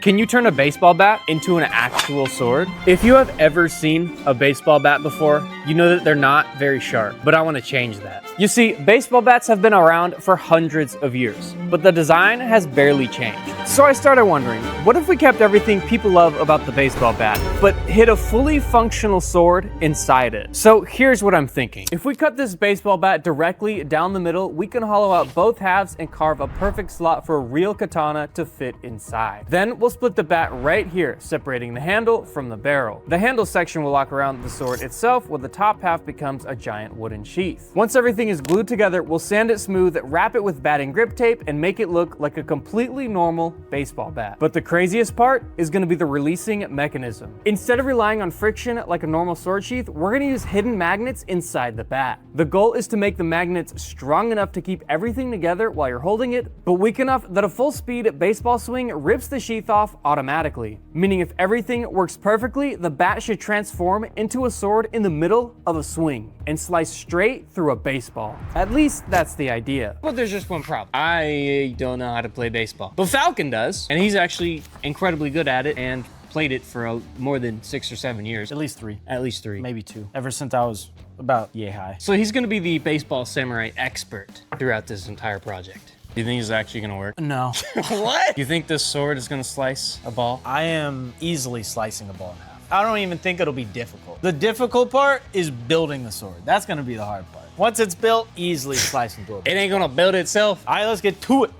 Can you turn a baseball bat into an actual sword? If you have ever seen a baseball bat before, you know that they're not very sharp, but I want to change that. You see, baseball bats have been around for hundreds of years, but the design has barely changed. So I started wondering, what if we kept everything people love about the baseball bat, but hid a fully functional sword inside it? So here's what I'm thinking. If we cut this baseball bat directly down the middle, we can hollow out both halves and carve a perfect slot for a real katana to fit inside. Then we'll split the bat right here, separating the handle from the barrel. The handle section will lock around the sword itself, while the top half becomes a giant wooden sheath. Once everything is glued together, we'll sand it smooth, wrap it with batting grip tape, and make it look like a completely normal baseball bat. But the craziest part is going to be the releasing mechanism. Instead of relying on friction like a normal sword sheath, we're going to use hidden magnets inside the bat. The goal is to make the magnets strong enough to keep everything together while you're holding it, but weak enough that a full speed baseball swing rips the sheath off automatically. Meaning if everything works perfectly, the bat should transform into a sword in the middle of a swing and slice straight through a baseball. At least that's the idea. But there's just one problem. I don't know how to play baseball. But Falcon does, and he's actually incredibly good at it and played it for more than 6 or 7 years. At least 3. At least 3. Maybe 2. Ever since I was about yay high. So he's gonna be the baseball samurai expert throughout this entire project. Do you think it's actually gonna work? No. What? You think this sword is gonna slice a ball? I am easily slicing a ball in half. I don't even think it'll be difficult. The difficult part is building the sword. That's gonna be the hard part. Once it's built, easily slicing through it. It ain't gonna build itself. All right, let's get to it.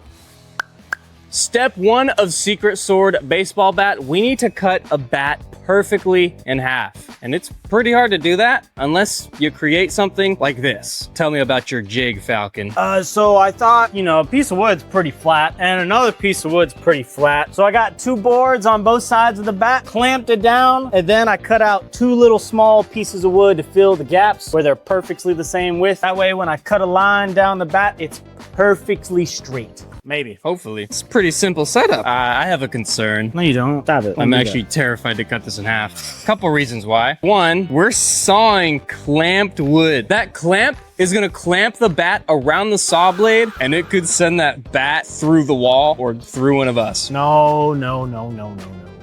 Step 1 of Secret Sword Baseball Bat, we need to cut a bat perfectly in half. And it's pretty hard to do that unless you create something like this. Tell me about your jig, Falcon. So I thought, you know, a piece of wood's pretty flat and another piece of wood's pretty flat. So I got 2 boards on both sides of the bat, clamped it down, and then I cut out 2 little small pieces of wood to fill the gaps where they're perfectly the same width. That way when I cut a line down the bat, it's perfectly straight. Maybe. Hopefully. It's a pretty simple setup. I have a concern. No, you don't. Stop it. I'm actually terrified to cut this in half. Couple reasons why. One, we're sawing clamped wood. That clamp is gonna clamp the bat around the saw blade, and it could send that bat through the wall or through one of us. No.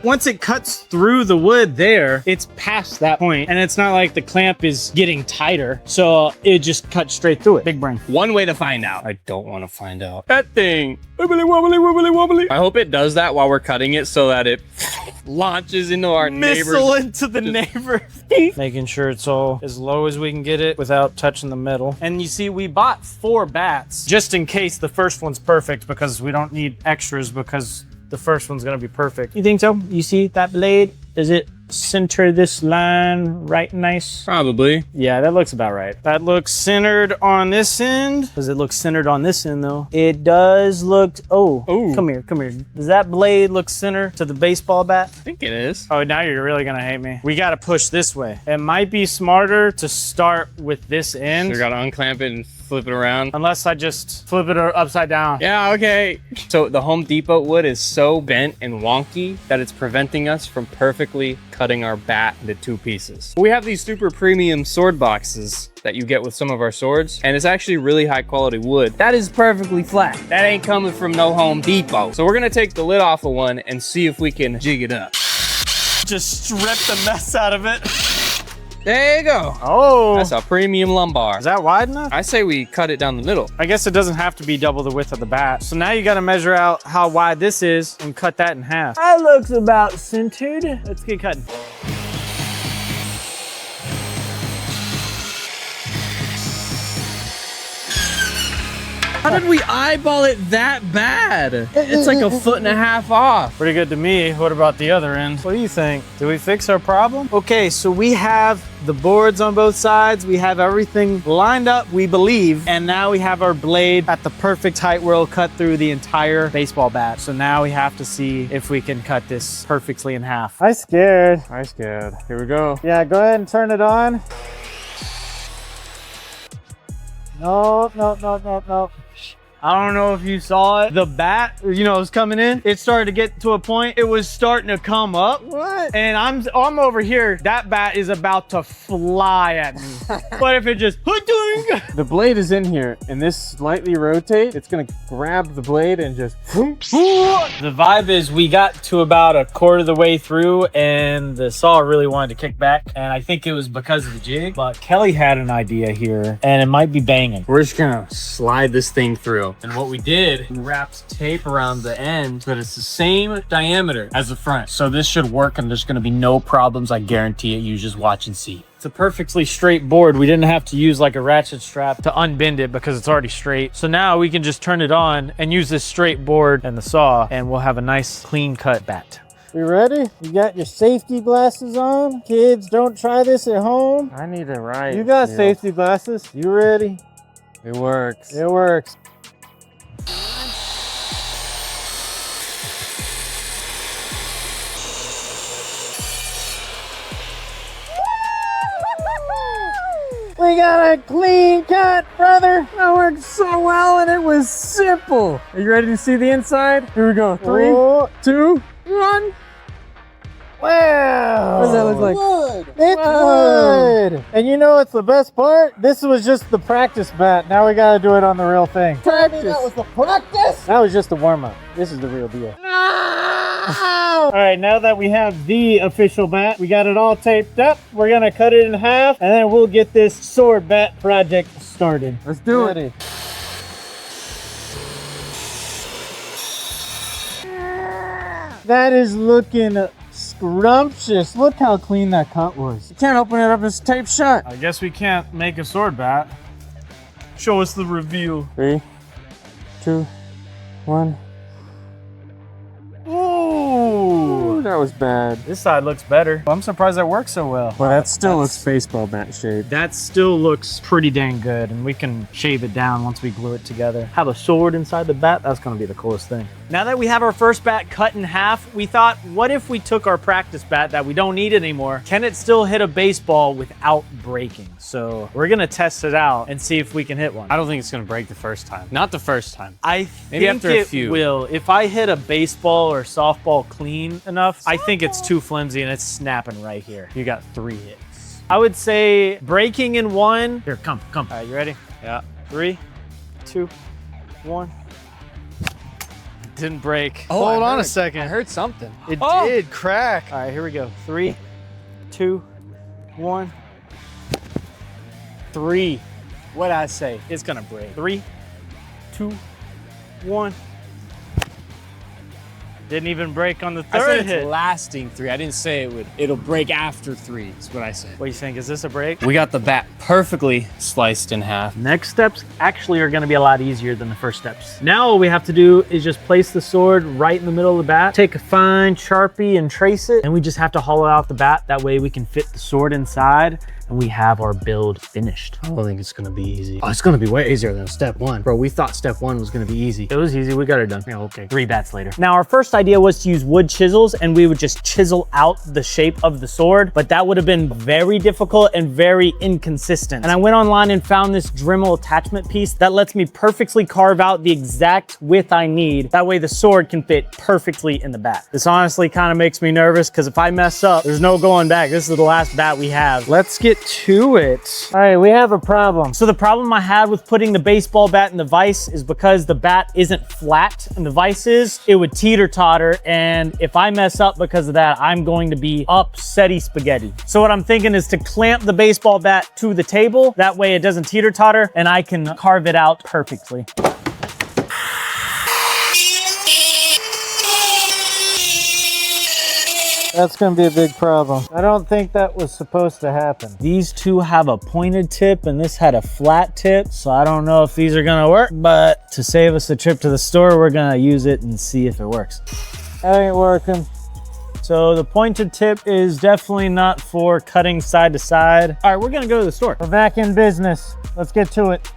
Once it cuts through the wood there, it's past that point, and it's not like the clamp is getting tighter, so it just cuts straight through it. Big brain. One way to find out. I don't want to find out. That thing. Wibbly wobbly, wibbly wobbly. I hope it does that while we're cutting it so that it launches into our Missile neighbors. into the neighbor. Making sure it's all as low as we can get it without touching the metal. And you see, we bought 4 bats just in case the first one's perfect, because we don't need extras because the first one's gonna be perfect. You think so? You see that blade? Does it center this line right nice? Probably. Yeah, that looks about right. That looks centered on this end. Does it look centered on this end though? It does look, oh, come here. Does that blade look center to the baseball bat? I think it is. Oh, now you're really gonna hate me. We gotta push this way. It might be smarter to start with this end. So we gotta unclamp it and flip it around. Unless I just flip it upside down. Yeah, okay. So the Home Depot wood is so bent and wonky that it's preventing us from perfectly cutting our bat into 2 pieces. We have these super premium sword boxes that you get with some of our swords, and it's actually really high quality wood. That is perfectly flat. That ain't coming from no Home Depot. So we're gonna take the lid off of one and see if we can jig it up. Just strip the mess out of it. There you go. Oh. That's a premium lumbar. Is that wide enough? I say we cut it down the middle. I guess it doesn't have to be double the width of the bat. So now you gotta measure out how wide this is and cut that in half. That looks about centered. Let's get cutting. How did we eyeball it that bad? It's like 1.5 feet off. Pretty good to me. What about the other end? What do you think? Did we fix our problem? Okay, so we have the boards on both sides. We have everything lined up, we believe. And now we have our blade at the perfect height where it'll cut through the entire baseball bat. So now we have to see if we can cut this perfectly in half. I'm scared. Here we go. Yeah, go ahead and turn it on. No. I don't know if you saw it. The bat, you know, was coming in. It started to get to a point. It was starting to come up. What? And I'm over here. That bat is about to fly at me. But if it just, the blade is in here and this slightly rotate, it's gonna grab the blade and just. The vibe is we got to about a quarter of the way through and the saw really wanted to kick back. And I think it was because of the jig, but Kelly had an idea here and it might be banging. We're just gonna slide this thing through. And what we did, we wrapped tape around the end so that it's the same diameter as the front. So this should work and there's gonna be no problems. I guarantee it. You just watch and see. It's a perfectly straight board. We didn't have to use like a ratchet strap to unbend it because it's already straight. So now we can just turn it on and use this straight board and the saw and we'll have a nice clean cut bat. You ready? You got your safety glasses on? Kids, don't try this at home. I need to ride. You got safety glasses. You ready? It works. It works. We got a clean cut, brother. That worked so well and it was simple. Are you ready to see the inside? Here we go. 3, 2, 1. Wow. What does that look like? Wood. It's wood. And you know what's the best part? This was just the practice bat. Now we got to do it on the real thing. Practice. That was the practice? That was just the warm up. This is the real deal. No! All right, now that we have the official bat, we got it all taped up. We're gonna cut it in half and then we'll get this sword bat project started. Let's do it. That is looking scrumptious. Look how clean that cut was. You can't open it up, it's taped shut. I guess we can't make a sword bat. Show us the reveal. 3, 2, 1. Ooh, That was bad. this side looks better. I'm surprised that works so well. Well, that still looks baseball bat shaped. That still looks pretty dang good, and we can shave it down once we glue it together. Have a sword inside the bat, that's gonna be the coolest thing. Now that we have our first bat cut in half, we thought, what if we took our practice bat that we don't need anymore? Can it still hit a baseball without breaking? So we're gonna test it out and see if we can hit one. I don't think it's gonna break the first time. Not the first time. I Maybe think after a it few. will. If I hit a baseball or softball clean enough, I think it's too flimsy and it's snapping right here. You got 3 hits. I would say breaking in 1. Here, come. All right, you ready? Yeah. 3, 2, 1. Didn't break. Oh, Hold on a I second. heard something. It Oh! did crack. All right, here we go. 3, 2, 1. 3. What'd I say? It's gonna break. 3, 2, 1. Didn't even break on the I said third it's hit. lasting 3. I didn't say it would. It'll break after 3 is what I said. What do you think? Is this a break? We got the bat perfectly sliced in half. Next steps actually are gonna be a lot easier than the first steps. Now all we have to do is just place the sword right in the middle of the bat, take a fine Sharpie and trace it, and we just have to hollow out the bat. That way we can fit the sword inside and we have our build finished. I don't think it's gonna be easy. Oh, it's gonna be way easier than step 1. Bro, we thought step 1 was gonna be easy. It was easy, we got it done. Yeah, okay. 3 bats later. Now our first idea was to use wood chisels and we would just chisel out the shape of the sword, but that would have been very difficult and very inconsistent. And I went online and found this Dremel attachment piece that lets me perfectly carve out the exact width I need. That way the sword can fit perfectly in the bat. This honestly kind of makes me nervous because if I mess up, there's no going back. This is the last bat we have. Let's get to it. All right, we have a problem. So the problem I had with putting the baseball bat in the vise is because the bat isn't flat and the vise is, it would teeter-totter, and if I mess up because of that, I'm going to be upsetty spaghetti. So what I'm thinking is to clamp the baseball bat to the table. That way it doesn't teeter-totter and I can carve it out perfectly. That's gonna be a big problem. I don't think that was supposed to happen. These two have a pointed tip and this had a flat tip, so I don't know if these are gonna work, but to save us a trip to the store, we're gonna use it and see if it works. That ain't working. So the pointed tip is definitely not for cutting side to side. All right, we're gonna go to the store. We're back in business. Let's get to it.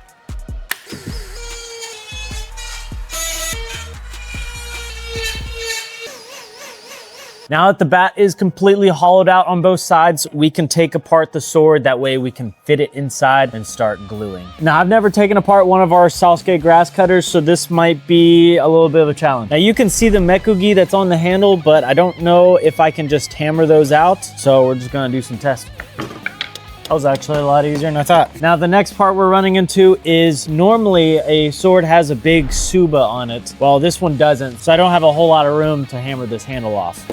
Now that the bat is completely hollowed out on both sides, we can take apart the sword. That way we can fit it inside and start gluing. Now, I've never taken apart one of our Sasuke Grass Cutters, so this might be a little bit of a challenge. Now, you can see the mekugi that's on the handle, but I don't know if I can just hammer those out. So we're just gonna do some testing. That was actually a lot easier than I thought. Now, the next part we're running into is normally a sword has a big Suba on it. Well, this one doesn't, so I don't have a whole lot of room to hammer this handle off.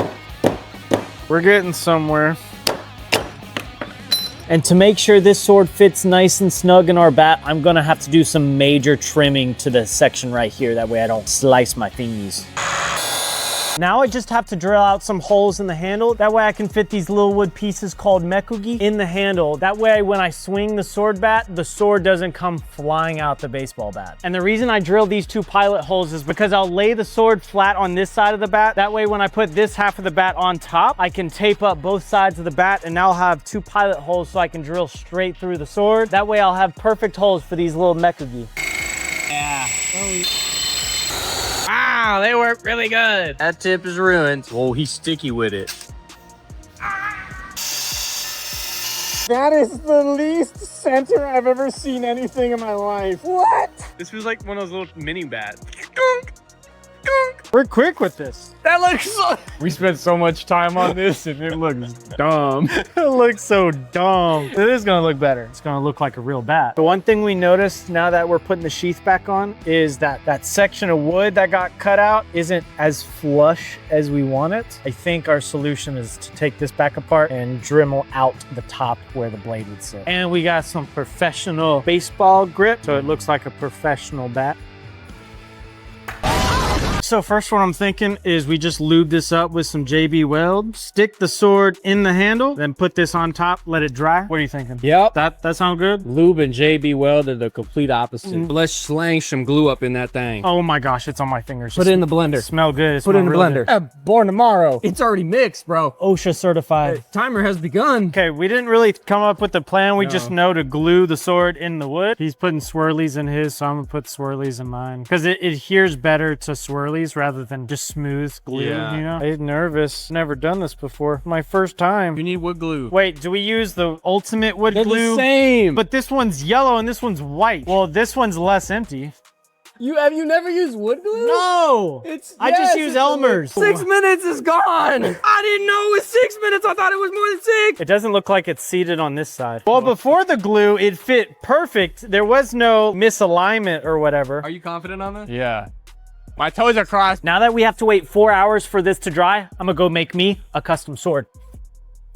We're getting somewhere. And to make sure this sword fits nice and snug in our bat, I'm gonna have to do some major trimming to the section right here. That way I don't slice my fingies. Now I just have to drill out some holes in the handle. That way I can fit these little wood pieces called mekugi in the handle. That way when I swing the sword bat, the sword doesn't come flying out the baseball bat. And the reason I drilled these 2 pilot holes is because I'll lay the sword flat on this side of the bat. That way when I put this half of the bat on top, I can tape up both sides of the bat and now I'll have 2 pilot holes so I can drill straight through the sword. That way I'll have perfect holes for these little mekugi. Yeah. Wow, they work really good. That tip is ruined. Whoa, he's sticky with it. That is the least center I've ever seen anything in my life. What? This was like one of those little mini bats. We're quick with this. That looks so... We spent so much time on this and it looks dumb. It looks so dumb. It is gonna look better. It's gonna look like a real bat. The one thing we noticed now that we're putting the sheath back on is that that section of wood that got cut out isn't as flush as we want it. I think our solution is to take this back apart and Dremel out the top where the blade would sit. And we got some professional baseball grip, so it looks like a professional bat. So first what I'm thinking is we just lube this up with some JB Weld, stick the sword in the handle, then put this on top, let it dry. What are you thinking? Yep. That sound good? Lube and JB Weld are the complete opposite. Let's slang some glue up in that thing. Oh my gosh, it's on my fingers. Put it in the blender. Smell good. Put it in the blender. Born tomorrow. It's already mixed, bro. OSHA certified. Timer has begun. Okay, we didn't really come up with the plan. We just know to glue the sword in the wood. He's putting swirlies in his, so I'm gonna put swirlies in mine. Because it adheres better to swirlies rather than just smooth glue, you know? I'm nervous. Never done this before. My first time. You need wood glue. Wait, do we use the ultimate wood They're glue? the same. But this one's yellow and this one's white. Well, this one's less empty. Have you never used wood glue? No! I just use Elmer's. 6 minutes is gone. I didn't know it was 6 minutes. I thought it was more than 6. It doesn't look like it's seated on this side. Well, before the glue, it fit perfect. There was no misalignment or whatever. Are you confident on this? Yeah. My toes are crossed. Now that we have to wait 4 hours for this to dry, I'm gonna go make me a custom sword.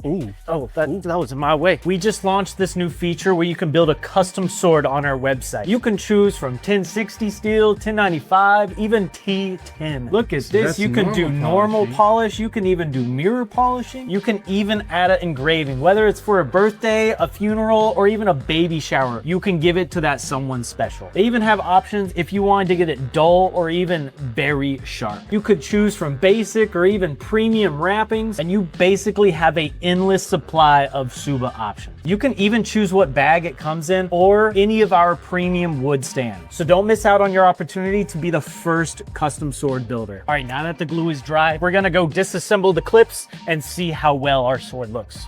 Ooh. Oh, that was in my way. We just launched this new feature where you can build a custom sword on our website. You can choose from 1060 steel, 1095, even T10. Look at this. You can do normal polish. You can even do mirror polishing. You can even add an engraving, whether it's for a birthday, a funeral, or even a baby shower. You can give it to that someone special. They even have options if you wanted to get it dull or even very sharp. You could choose from basic or even premium wrappings, and you basically have a endless supply of Suba options. You can even choose what bag it comes in or any of our premium wood stands. So don't miss out on your opportunity to be the first custom sword builder. All right, now that the glue is dry, we're gonna go disassemble the clips and see how well our sword looks.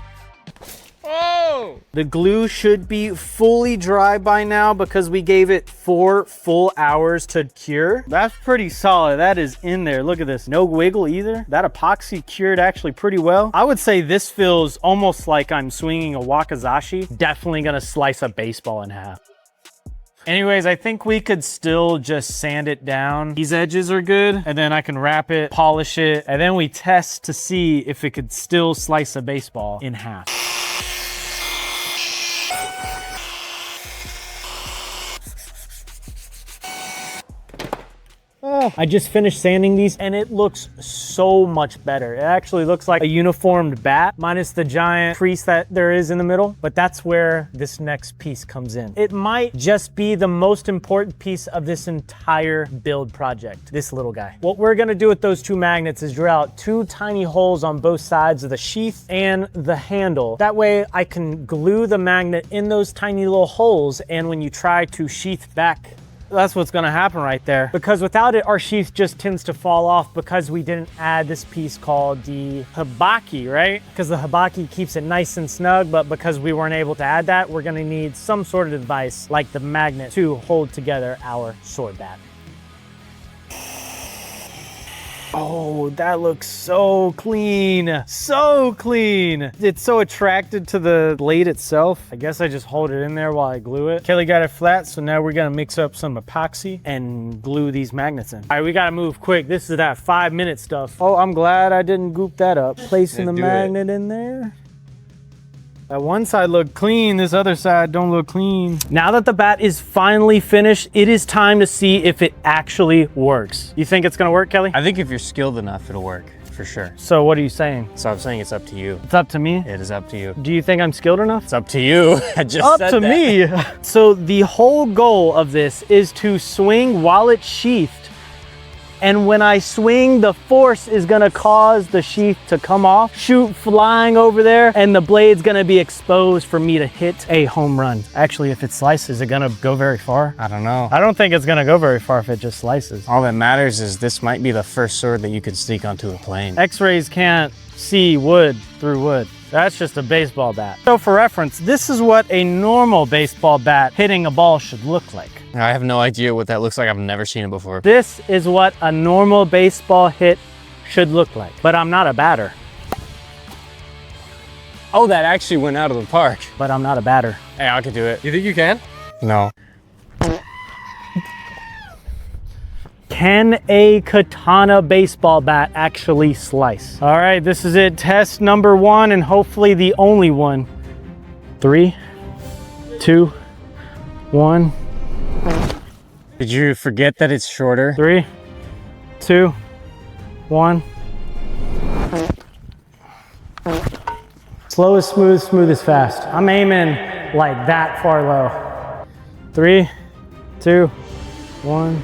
Oh! The glue should be fully dry by now because we gave it 4 full hours to cure. That's pretty solid. That is in there. Look at this. No wiggle either. That epoxy cured actually pretty well. I would say this feels almost like I'm swinging a wakizashi. Definitely gonna slice a baseball in half. Anyways, I think we could still just sand it down. These edges are good, and then I can wrap it, polish it, and then we test to see if it could still slice a baseball in half. I just finished sanding these and it looks so much better. It actually looks like a uniformed bat minus the giant crease that there is in the middle, but that's where this next piece comes in. It might just be the most important piece of this entire build project, this little guy. What we're gonna do with those 2 magnets is drill out 2 tiny holes on both sides of the sheath and the handle. That way I can glue the magnet in those tiny little holes, and when you try to sheath back That's what's gonna happen right there. Because without it, our sheath just tends to fall off because we didn't add this piece called the hibaki, right? Because the hibaki keeps it nice and snug, but because we weren't able to add that, we're gonna need some sort of device like the magnet to hold together our sword bat. Oh, that looks so clean. So clean. It's so attracted to the blade itself. I guess I just hold it in there while I glue it. Kelly got it flat, so now we're gonna mix up some epoxy and glue these magnets in. All right, we gotta move quick. This is that 5-minute stuff. Oh, I'm glad I didn't goop that up. Placing the magnet in there. That one side looked clean, this other side don't look clean. Now that the bat is finally finished, it is time to see if it actually works. You think it's gonna work, Kelly? I think if you're skilled enough, it'll work, for sure. So what are you saying? So I'm saying it's up to you. It's up to me? It is up to you. Do you think I'm skilled enough? It's up to you. I just Up said to that. me. So the whole goal of this is to swing while it's sheathed. And when I swing, the force is gonna cause the sheath to come off, shoot flying over there, and the blade's gonna be exposed for me to hit a home run. Actually, if it slices, is it gonna go very far? I don't know. I don't think it's gonna go very far if it just slices. All that matters is this might be the first sword that you could sneak onto a plane. X-rays can't see wood through wood. That's just a baseball bat. So for reference, this is what a normal baseball bat hitting a ball should look like. I have no idea what that looks like. I've never seen it before. This is what a normal baseball hit should look like, but I'm not a batter. Oh, that actually went out of the park. But I'm not a batter. Hey, I could do it. You think you can? No. Can a katana baseball bat actually slice? All right, this is it. Test number 1 and hopefully the only one. 3, 2, 1. Did you forget that it's shorter? 3, 2, 1. Slow is smooth, smooth is fast. I'm aiming like that far low. 3, 2, 1.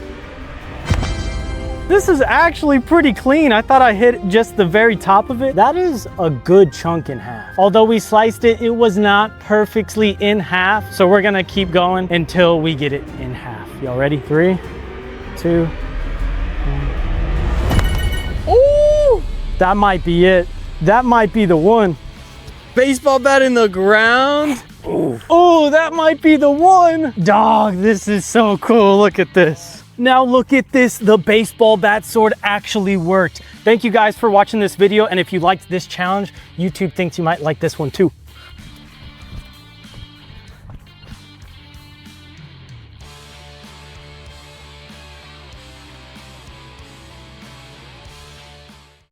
This is actually pretty clean. I thought I hit just the very top of it. That is a good chunk in half. Although we sliced it, it was not perfectly in half. So we're gonna keep going until we get it in half. Y'all ready? 3, 2, 1. Ooh! That might be it. That might be the one. Baseball bat in the ground? Ooh. Oh, that might be the one. Dog, this is so cool. Look at this. Now look at this, the baseball bat sword actually worked. Thank you guys for watching this video, and if you liked this challenge, YouTube thinks you might like this one too.